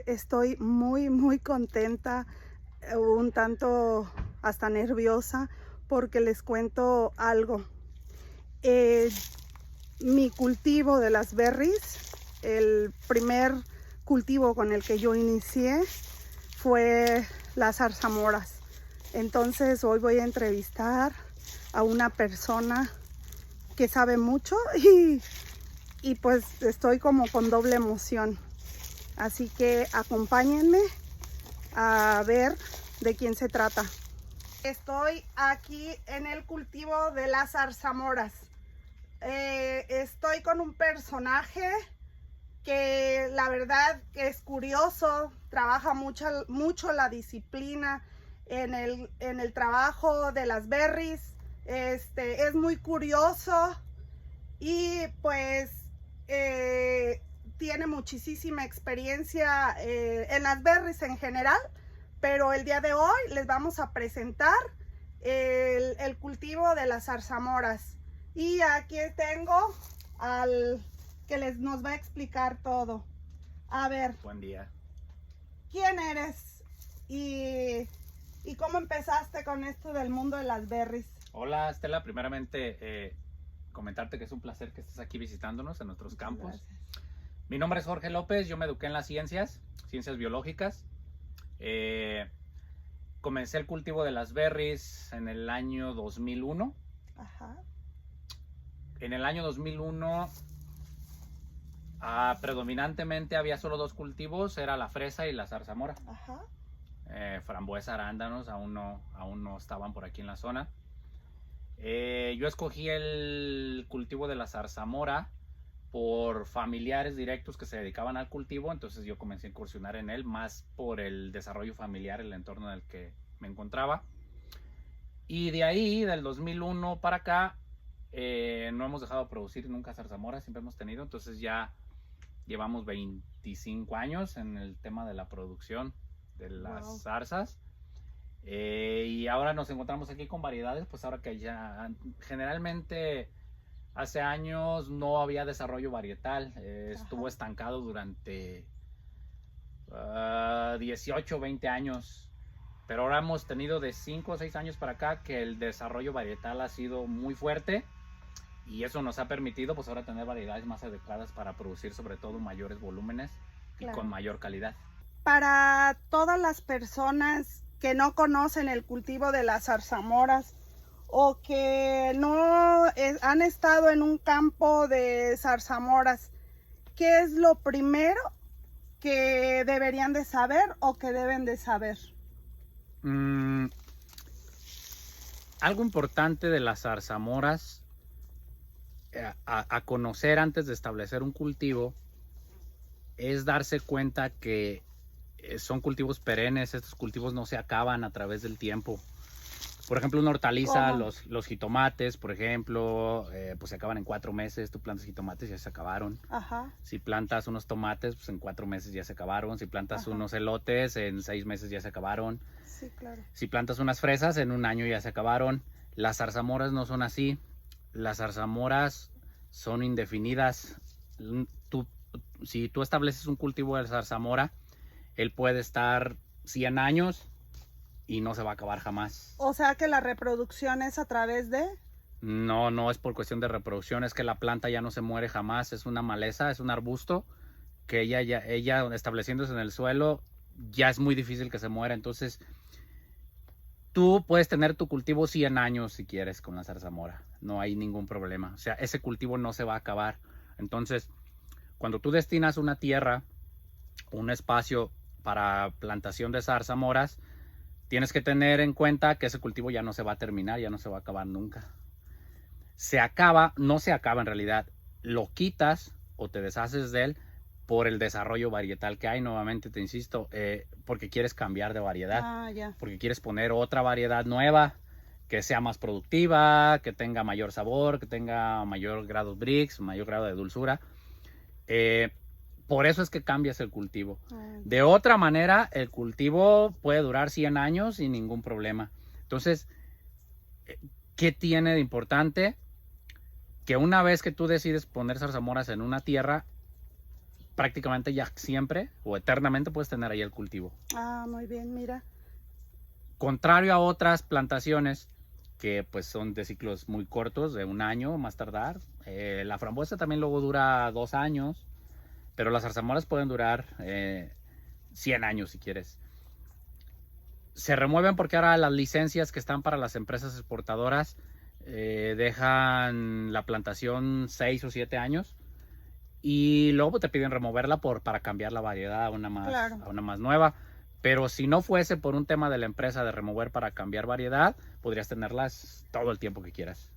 Estoy muy contenta, un tanto hasta nerviosa, porque les cuento algo. Eh, Mi cultivo de las berries, el primer cultivo con el que yo inicié fue las zarzamoras. Entonces hoy voy a entrevistar a una persona que sabe mucho y pues estoy como con doble emoción. Así que acompáñenme a ver de quién se trata. Estoy aquí en el cultivo de las zarzamoras. Estoy con un personaje que la verdad es curioso, trabaja mucho la disciplina en el trabajo de las berries. Es muy curioso y pues tiene muchísima experiencia en las berries en general, pero el día de hoy les vamos a presentar el cultivo de las zarzamoras. Y aquí tengo al que nos va a explicar todo. A ver, Buen día. ¿quién eres? ¿Y cómo empezaste con esto del mundo de las berries? Hola, Estela. Primeramente, comentarte que es un placer que estés aquí visitándonos en nuestros Muchas campos. gracias. Mi nombre es Jorge López. Yo me eduqué en las ciencias biológicas. Comencé el cultivo de las berries en el año 2001. Ajá. En el año 2001, predominantemente había solo dos cultivos, era la fresa y la zarzamora. Ajá. Frambuesa, arándanos, aún no estaban por aquí en la zona. Yo escogí el cultivo de la zarzamora por familiares directos que se dedicaban al cultivo, entonces yo comencé a incursionar en él más por el desarrollo familiar, el entorno en el que me encontraba. Y de ahí, del 2001 para acá, no hemos dejado de producir nunca zarzamora, siempre hemos tenido, entonces ya llevamos 25 años en el tema de la producción de las zarzas. Y ahora nos encontramos aquí con variedades, pues ahora que ya generalmente hace años no había desarrollo varietal, estuvo estancado durante 18, 20 años, pero ahora hemos tenido de 5 o 6 años para acá que el desarrollo varietal ha sido muy fuerte y eso nos ha permitido pues ahora tener variedades más adecuadas para producir sobre todo mayores volúmenes y con mayor calidad. Para todas las personas que no conocen el cultivo de las zarzamoras o que no han estado en un campo de zarzamoras, ¿qué es lo primero que deberían de saber o que deben de saber? Algo importante de las zarzamoras a conocer antes de establecer un cultivo es darse cuenta que son cultivos perennes. Estos cultivos no se acaban a través del tiempo. Por ejemplo, una hortaliza, los jitomates, por ejemplo, pues se acaban en 4 meses. Tú plantas jitomates y ya se acabaron. Ajá. Si plantas unos tomates, pues en 4 meses ya se acabaron. Si plantas unos elotes, en 6 meses ya se acabaron. Sí, claro. Si plantas unas fresas, en 1 año ya se acabaron. Las zarzamoras no son así. Las zarzamoras son indefinidas. Si tú estableces un cultivo de zarzamora, él puede estar 100 años y no se va a acabar jamás. O sea que la reproducción es a través de... No es por cuestión de reproducción, es que la planta ya no se muere jamás, es una maleza, es un arbusto que ella estableciéndose en el suelo ya es muy difícil que se muera. Entonces tú puedes tener tu cultivo 100 años si quieres con la zarzamora, no hay ningún problema, o sea, ese cultivo no se va a acabar. Entonces cuando tú destinas una tierra, un espacio para plantación de zarzamoras, tienes que tener en cuenta que ese cultivo ya no se va a terminar, ya no se va a acabar nunca. Se acaba, no se acaba en realidad, lo quitas o te deshaces de él por el desarrollo varietal que hay. Nuevamente te insisto, porque quieres cambiar de variedad, porque quieres poner otra variedad nueva que sea más productiva, que tenga mayor sabor, que tenga mayor grado de Brix, mayor grado de dulzura. Por eso es que cambias el cultivo. De otra manera, el cultivo puede durar 100 años sin ningún problema. Entonces, ¿qué tiene de importante? Que una vez que tú decides poner zarzamoras en una tierra, prácticamente ya siempre o eternamente puedes tener ahí el cultivo. Ah, muy bien, mira. Contrario a otras plantaciones que pues son de ciclos muy cortos, de 1 año más tardar. La frambuesa también luego dura 2 años, pero las zarzamoras pueden durar 100 años si quieres. Se remueven porque ahora las licencias que están para las empresas exportadoras dejan la plantación 6 o 7 años y luego te piden removerla para cambiar la variedad a una más nueva. Pero si no fuese por un tema de la empresa de remover para cambiar variedad, podrías tenerlas todo el tiempo que quieras.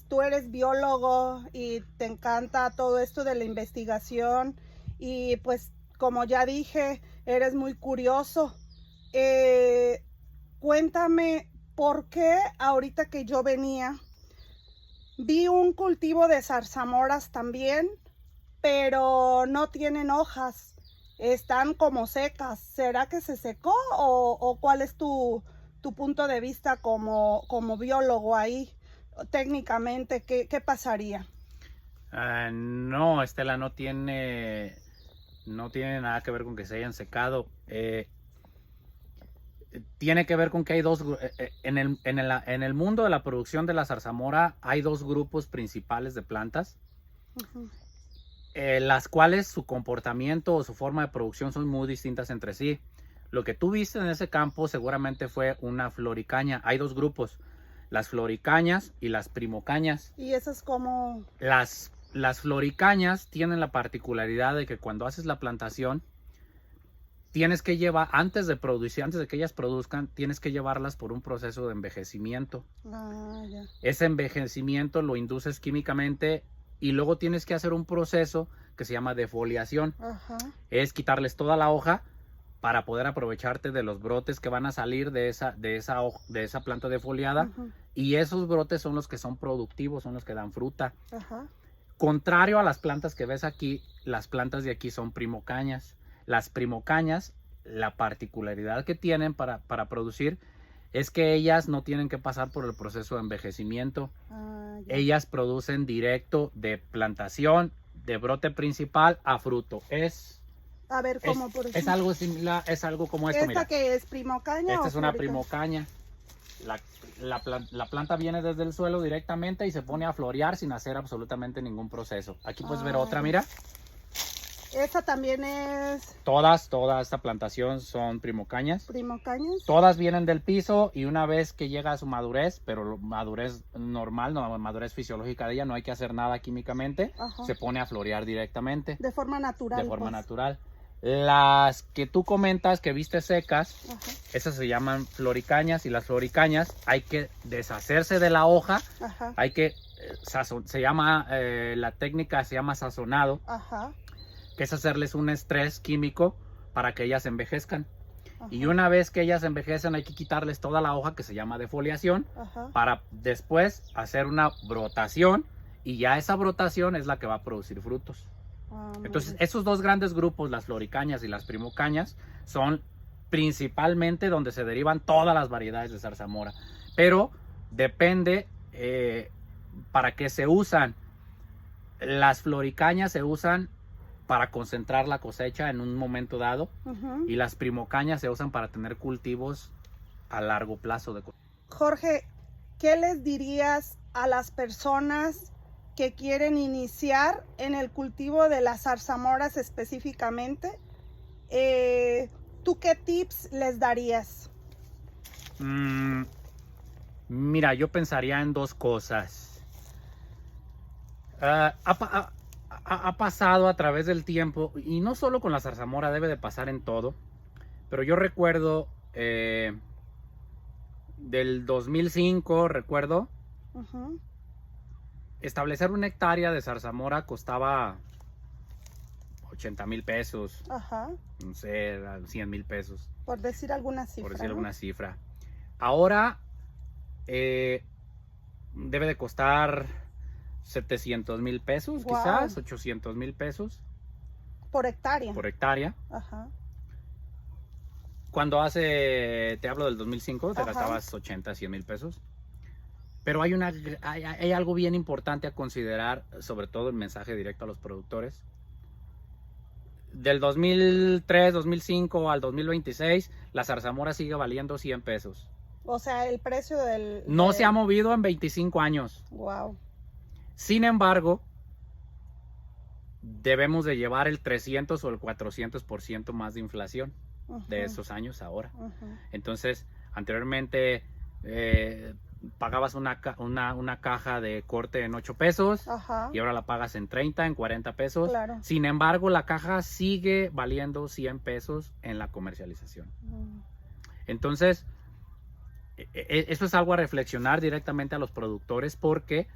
Tú eres biólogo y te encanta todo esto de la investigación y pues como ya dije, eres muy curioso. Cuéntame por qué ahorita que yo venía vi un cultivo de zarzamoras también, pero no tienen hojas. Están como secas. ¿Será que se secó o cuál es tu punto de vista como biólogo ahí? Técnicamente, ¿qué pasaría? No, Estela, no tiene nada que ver con que se hayan secado. Tiene que ver con que hay dos, en el mundo de la producción de la zarzamora hay 2 grupos principales de plantas. Uh-huh. Las cuales su comportamiento o su forma de producción son muy distintas entre sí. Lo que tú viste en ese campo seguramente fue una floricaña. Hay 2 grupos, las floricañas y las primocañas. ¿Y esas como? Las floricañas tienen la particularidad de que cuando haces la plantación, tienes que llevar, antes de que ellas produzcan, tienes que llevarlas por un proceso de envejecimiento. Ya. Ese envejecimiento lo induces químicamente y luego tienes que hacer un proceso que se llama defoliación. Ajá. Es quitarles toda la hoja para poder aprovecharte de los brotes que van a salir de esa planta defoliada. Uh-huh. Y esos brotes son los que son productivos, son los que dan fruta. Ajá. Contrario a las plantas que ves aquí, las plantas de aquí son primocañas. Las primocañas, la particularidad que tienen para producir es que ellas no tienen que pasar por el proceso de envejecimiento. Ellas producen directo de plantación, de brote principal a fruto. A ver, ¿cómo por ejemplo? Es algo similar, es algo como esto. ¿Esta mira. que es primocaña? Esta es una primocaña. La planta viene desde el suelo directamente y se pone a florear sin hacer absolutamente ningún proceso. Aquí puedes ver otra, mira. Esta también es... Toda esta plantación son primocañas. ¿Primocañas? Todas vienen del piso y una vez que llega a su madurez, pero madurez normal, no madurez fisiológica de ella, no hay que hacer nada químicamente. Ajá. Se pone a florear directamente. De forma natural. De forma natural. Las que tú comentas que viste secas, ajá, esas se llaman floricañas y las floricañas hay que deshacerse de la hoja. Ajá. Hay que, la técnica se llama sazonado. Ajá. Que es hacerles un estrés químico para que ellas envejezcan. Ajá. Y una vez que ellas envejecen hay que quitarles toda la hoja que se llama defoliación. Ajá. Para después hacer una brotación y ya esa brotación es la que va a producir frutos. Entonces esos 2 grandes grupos, las floricañas y las primocañas, son principalmente donde se derivan todas las variedades de zarzamora. Pero depende para qué se usan. Las floricañas se usan para concentrar la cosecha en un momento dado. Uh-huh. Y las primocañas se usan para tener cultivos a largo plazo. Jorge, ¿qué les dirías a las personas que quieren iniciar en el cultivo de las zarzamoras específicamente? ¿Tú qué tips les darías? Mira, yo pensaría en 2 cosas. Ha pasado a través del tiempo, y no solo con la zarzamora, debe de pasar en todo, pero yo recuerdo del 2005, recuerdo, uh-huh, establecer una hectárea de zarzamora costaba 80,000 pesos, ajá, no sé, 100,000 pesos. Por decir alguna cifra. Por decir, ¿no?, alguna cifra. Ahora debe de costar 700,000 pesos, wow, quizás 800,000 pesos. Por hectárea. Por hectárea. Ajá. Cuando te hablo del 2005, te, ajá, gastabas 80, 100,000 pesos. Pero hay algo bien importante a considerar, sobre todo el mensaje directo a los productores. del 2003, 2005 al 2026, la zarzamora sigue valiendo 100 pesos. O sea, el precio del... No se ha movido en 25 años. Wow. Sin embargo, debemos de llevar el 300 o el 400% más de inflación de esos años ahora. Entonces, anteriormente pagabas una caja de corte en 8 pesos y ahora la pagas en 30, en 40 pesos. Claro. Sin embargo, la caja sigue valiendo 100 pesos en la comercialización. Entonces, eso es algo a reflexionar directamente a los productores, porque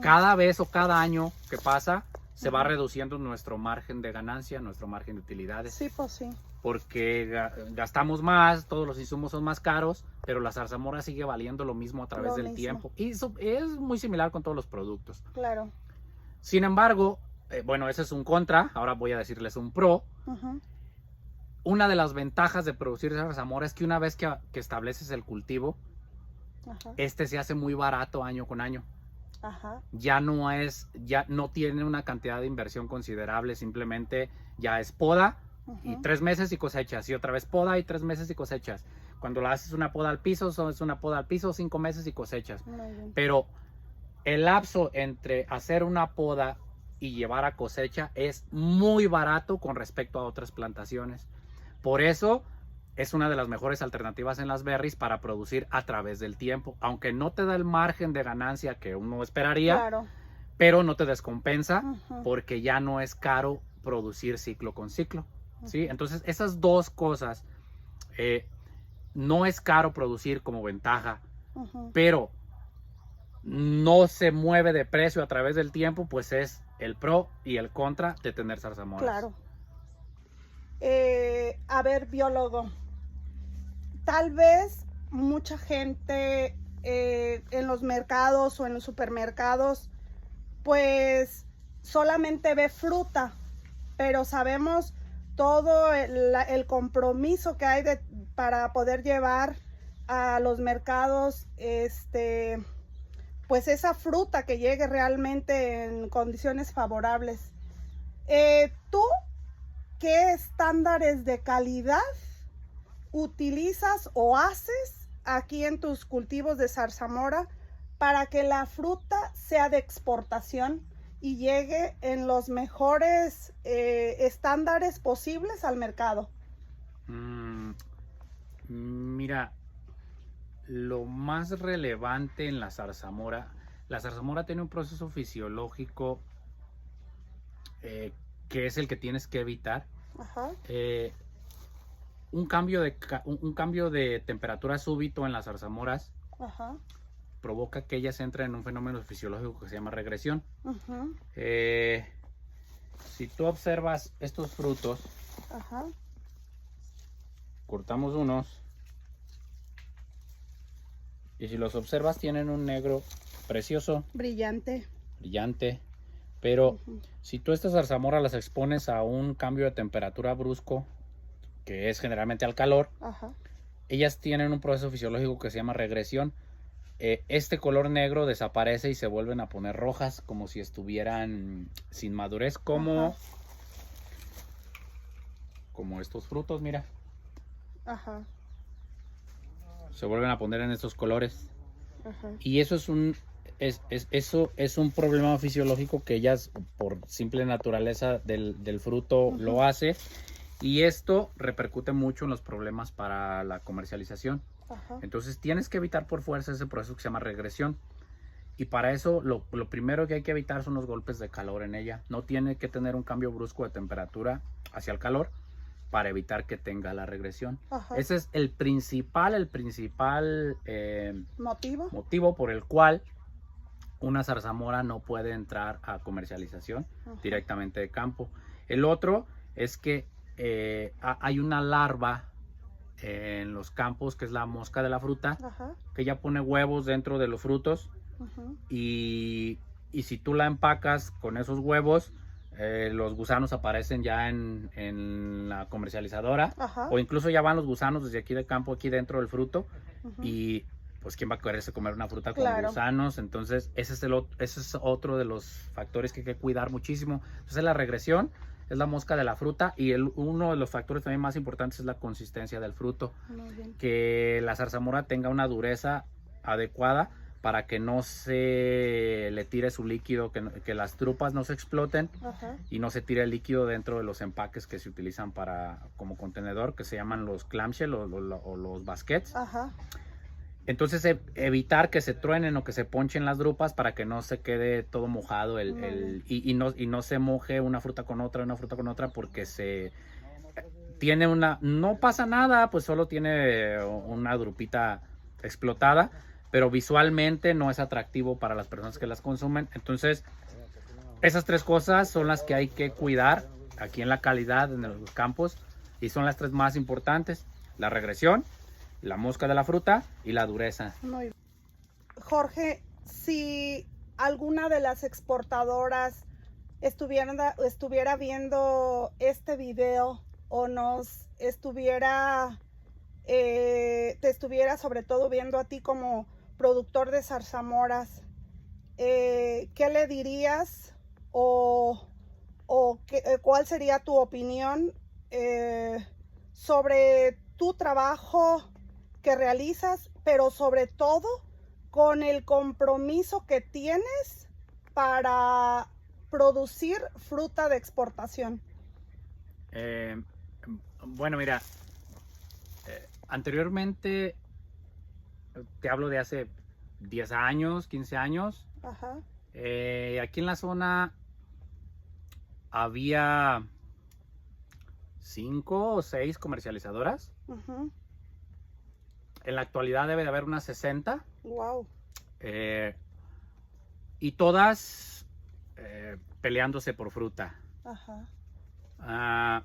cada vez o cada año que pasa se va reduciendo nuestro margen de ganancia, nuestro margen de utilidades. Sí, pues sí. Porque gastamos más, todos los insumos son más caros, pero la zarzamora sigue valiendo lo mismo a través del tiempo. Y eso es muy similar con todos los productos. Claro. Sin embargo, bueno, ese es un contra, ahora voy a decirles un pro. Una de las ventajas de producir zarzamora es que una vez que estableces el cultivo, este se hace muy barato año con año. Ya no tiene una cantidad de inversión considerable, simplemente ya es poda y 3 meses y cosechas, y otra vez poda y 3 meses y cosechas. Cuando la haces una poda al piso, es una poda al piso, 5 meses y cosechas. Pero el lapso entre hacer una poda y llevar a cosecha es muy barato con respecto a otras plantaciones. Por eso es una de las mejores alternativas en las berries para producir a través del tiempo, aunque no te da el margen de ganancia que uno esperaría, pero no te descompensa porque ya no es caro producir ciclo con ciclo. ¿Sí? Entonces esas dos cosas, no es caro producir como ventaja, pero no se mueve de precio a través del tiempo, pues es el pro y el contra de tener zarzamoras. Claro. A ver, biólogo, tal vez mucha gente en los mercados o en los supermercados pues solamente ve fruta, pero sabemos todo el compromiso que hay para poder llevar a los mercados pues esa fruta que llegue realmente en condiciones favorables. ¿Tú qué estándares de calidad utilizas o haces aquí en tus cultivos de zarzamora para que la fruta sea de exportación y llegue en los mejores estándares posibles al mercado? Mira, lo más relevante en la zarzamora tiene un proceso fisiológico que es el que tienes que evitar. Un cambio de temperatura súbito en las zarzamoras provoca que ellas entren en un fenómeno fisiológico que se llama regresión. Si tú observas estos frutos, cortamos unos y si los observas tienen un negro precioso, brillante, pero si tú estas zarzamoras las expones a un cambio de temperatura brusco, que es generalmente al calor, ellas tienen un proceso fisiológico que se llama regresión. Este color negro desaparece y se vuelven a poner rojas, como si estuvieran sin madurez, como estos frutos, mira. Se vuelven a poner en estos colores. Y eso es un problema fisiológico que ellas, por simple naturaleza del fruto, lo hace. Y esto repercute mucho en los problemas para la comercialización. Entonces tienes que evitar por fuerza ese proceso que se llama regresión. Y para eso lo primero que hay que evitar son los golpes de calor en ella. No tiene que tener un cambio brusco de temperatura hacia el calor para evitar que tenga la regresión. Ese es el principal motivo por el cual una zarzamora no puede entrar a comercialización directamente de campo. El otro es que hay una larva en los campos que es la mosca de la fruta, que ya pone huevos dentro de los frutos y si tú la empacas con esos huevos, los gusanos aparecen ya en la comercializadora, o incluso ya van los gusanos desde aquí de campo, aquí dentro del fruto, y pues quién va a quererse comer una fruta con gusanos. Entonces ese es otro de los factores que hay que cuidar muchísimo. Entonces la regresión es la mosca de la fruta, y uno de los factores también más importantes es la consistencia del fruto. Muy bien. Que la zarzamora tenga una dureza adecuada para que no se le tire su líquido, que las drupas no se exploten. Ajá. Y no se tire el líquido dentro de los empaques que se utilizan como contenedor, que se llaman los clamshell o los baskets. Ajá. Entonces evitar que se truenen o que se ponchen las drupas para que no se quede todo mojado y no se moje una fruta con otra, porque no pasa nada, pues solo tiene una drupita explotada, pero visualmente no es atractivo para las personas que las consumen. Entonces esas 3 cosas son las que hay que cuidar aquí en la calidad, en los campos, y son las 3 más importantes: la regresión, la mosca de la fruta y la dureza. Muy bien. Jorge, si alguna de las exportadoras estuviera viendo este video o te estuviera sobre todo viendo a ti como productor de zarzamoras, ¿qué le dirías cuál sería tu opinión sobre tu trabajo que realizas, pero sobre todo con el compromiso que tienes para producir fruta de exportación? Bueno, mira, anteriormente, te hablo de hace 10 años, 15 años. Ajá. Aquí en la zona había 5 o 6 comercializadoras. Uh-huh. En la actualidad debe de haber unas 60. Wow. Y todas peleándose por fruta. Ajá.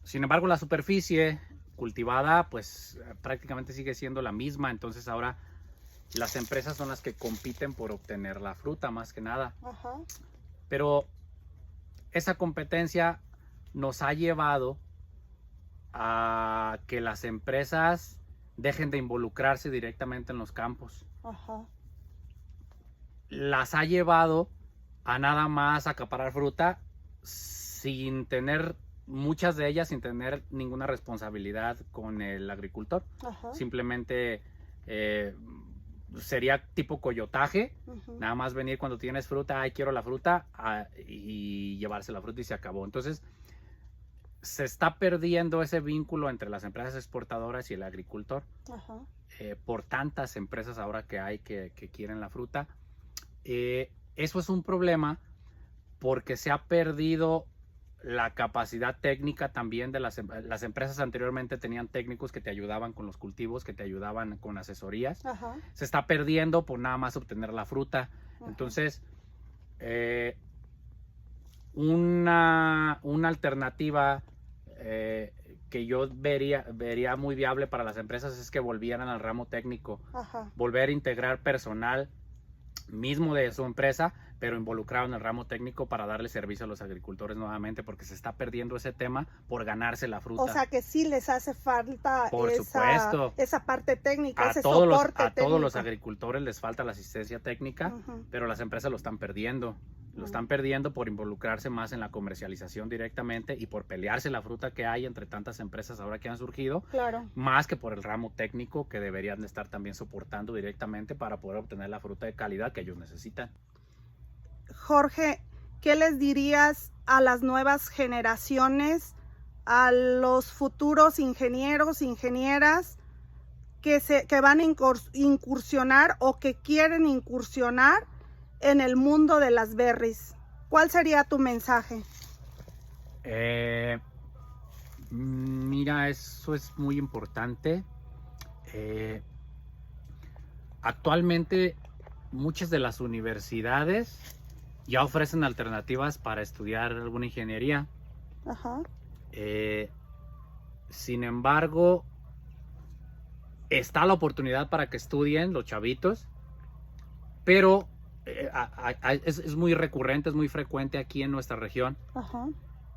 Sin embargo, la superficie cultivada pues prácticamente sigue siendo la misma. Entonces ahora las empresas son las que compiten por obtener la fruta, más que nada. Ajá. Pero esa competencia nos ha llevado a que las empresas dejen de involucrarse directamente en los campos. Ajá. Las ha llevado a nada más acaparar fruta sin tener, muchas de ellas sin tener ninguna responsabilidad con el agricultor. Ajá. Simplemente sería tipo coyotaje. Uh-huh. Nada más venir cuando tienes fruta, ay, quiero la fruta, y llevarse la fruta y se acabó. Entonces se está perdiendo ese vínculo entre las empresas exportadoras y el agricultor. Ajá. Por tantas empresas ahora que hay que quieren la fruta. Eso es un problema porque se ha perdido la capacidad técnica también de las empresas. Anteriormente tenían técnicos que te ayudaban con los cultivos, que te ayudaban con asesorías. Ajá. Se está perdiendo por nada más obtener la fruta. Ajá. Entonces una alternativa que yo vería muy viable para las empresas es que volvieran al ramo técnico. Ajá. Volver a integrar personal mismo de su empresa, pero involucrado en el ramo técnico para darle servicio a los agricultores nuevamente, porque se está perdiendo ese tema por ganarse la fruta. O sea que sí les hace falta por supuesto, esa parte técnica, ese todos soporte técnico. todos los agricultores les falta la asistencia técnica. Uh-huh. Pero las empresas lo están perdiendo. Lo están perdiendo por involucrarse más en la comercialización directamente y por pelearse la fruta que hay entre tantas empresas ahora que han surgido. Claro. Más que por el ramo técnico que deberían de estar también soportando directamente para poder obtener la fruta de calidad que ellos necesitan. Jorge, ¿qué les dirías a las nuevas generaciones, a los futuros ingenieros, ingenieras que van a incursionar o que quieren incursionar en el mundo de las berries? ¿Cuál sería tu mensaje? Mira, eso es muy importante. Actualmente muchas de las universidades ya ofrecen alternativas para estudiar alguna ingeniería. Ajá. Sin embargo, está la oportunidad para que estudien los chavitos, pero es muy recurrente, es muy frecuente aquí en nuestra región. Ajá.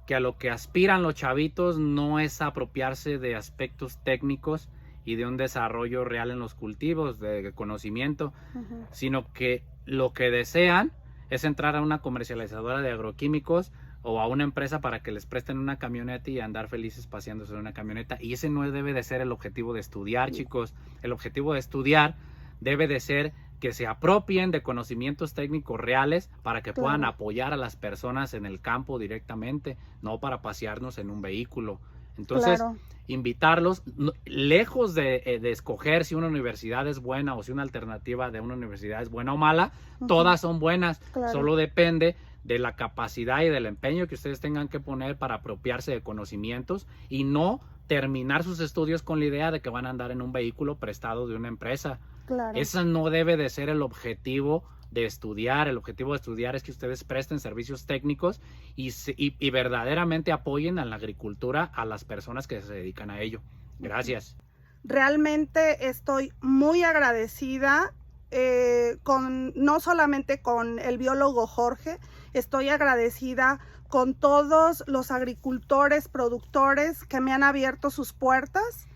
Que a lo que aspiran los chavitos no es apropiarse de aspectos técnicos y de un desarrollo real en los cultivos, de conocimiento, sino que lo que desean es entrar a una comercializadora de agroquímicos o a una empresa para que les presten una camioneta y andar felices paseándose en una camioneta. Y ese no debe de ser el objetivo de estudiar, chicos. El objetivo de estudiar debe de ser que se apropien de conocimientos técnicos reales para que puedan apoyar a las personas en el campo directamente, no para pasearnos en un vehículo. Entonces, invitarlos, lejos de escoger si una universidad es buena o si una alternativa de una universidad es buena o mala, todas son buenas, solo depende de la capacidad y del empeño que ustedes tengan que poner para apropiarse de conocimientos y no terminar sus estudios con la idea de que van a andar en un vehículo prestado de una empresa. Ese no debe de ser el objetivo de estudiar. El objetivo de estudiar es que ustedes presten servicios técnicos y verdaderamente apoyen a la agricultura, a las personas que se dedican a ello. Gracias. Realmente estoy muy agradecida no solamente con el biólogo Jorge, estoy agradecida con todos los agricultores, productores que me han abierto sus puertas.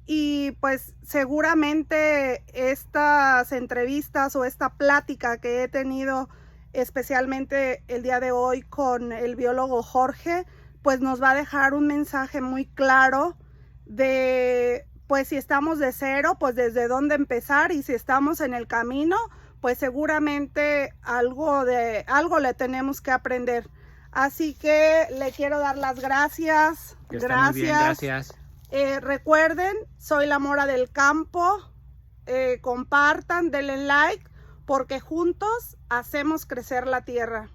Y pues seguramente estas entrevistas o esta plática que he tenido especialmente el día de hoy con el biólogo Jorge, pues nos va a dejar un mensaje muy claro de pues si estamos de cero, pues desde dónde empezar, y si estamos en el camino, pues seguramente algo le tenemos que aprender. Así que le quiero dar las gracias. Gracias. Recuerden, soy la Mora del Campo, compartan, denle like, porque juntos hacemos crecer la tierra.